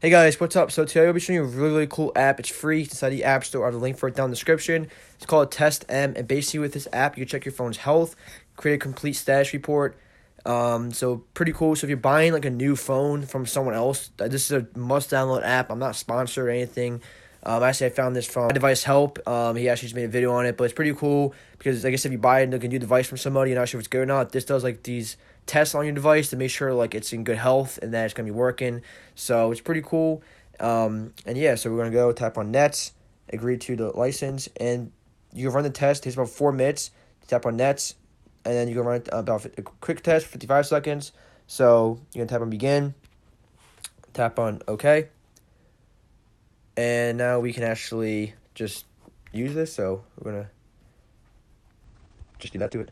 Hey guys, what's up? So today I'll be showing you a really cool app. It's free. It's inside the App Store. I have a link for it down in the description. It's called Test M, and basically with this app, you can check your phone's health, create a complete status report. So pretty cool. So if you're buying like a new phone from someone else, this is a must-download app. I'm not sponsored or anything. Actually, I found this from Device Help. He actually just made a video on it, but it's pretty cool because I guess if you buy like a new device from somebody, you're not sure if it's good or not. This does like these tests on your device to make sure like it's in good health and that it's gonna be working. So it's pretty cool. And yeah, so we're gonna go tap on Nets, agree to the license, and you can run the test. It takes about 4 minutes. Tap on Nets, and then you can run about a quick test, 55 seconds. So you can tap on begin, tap on OK. And now we can actually just use this, so we're going to just do that to it.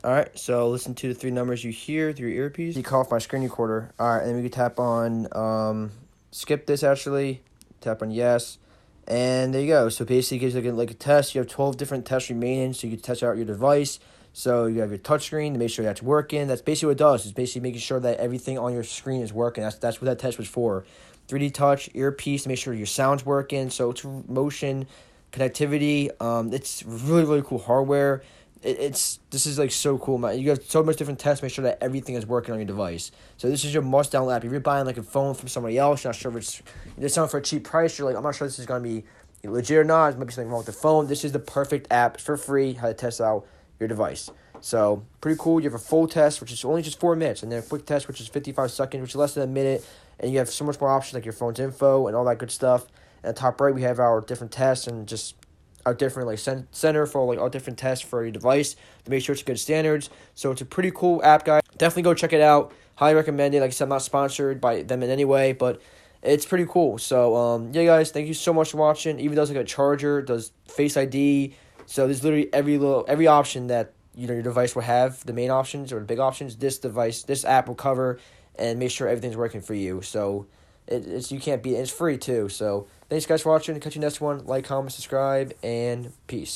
Alright, so listen to the 3 numbers you hear through your earpiece. You call off my screen recorder. Alright, and then we can tap on, skip this actually, tap on yes. And there you go. So basically it gives like a test. You have 12 different tests remaining, so you can test out your device. So you have your touchscreen to make sure that's working. That's basically what it does. It's basically making sure that everything on your screen is working. That's what that test was for. 3D touch, earpiece to make sure your sound's working. So it's motion, connectivity. It's really cool hardware. This is like so cool, man. You got so much different tests. Make sure that everything is working on your device. So this is your must download app. If you're buying like a phone from somebody else, you're not sure if it's selling for a cheap price. You're like, I'm not sure this is gonna be legit or not. There might be something wrong with the phone. This is the perfect app for free. How to test out your device. So pretty cool. You have a full test, which is only just 4 minutes, and then a quick test, which is 55 seconds, which is less than a minute. And you have so much more options, like your phone's info and all that good stuff. And at the top right, we have our different tests and just our different like center for like all different tests for your device to make sure it's good standards. So it's a pretty cool app, guys. Definitely go check it out. Highly recommend it. Like I said, I'm not sponsored by them in any way, but it's pretty cool. So yeah, guys, thank you so much for watching. Even does like a charger, does Face ID. So there's literally every option that your device will have, the main options or the big options. This app will cover and make sure everything's working for you. So it's you can't beat it. It's free too. So thanks guys for watching. Catch you next one. Like, comment, subscribe, and peace.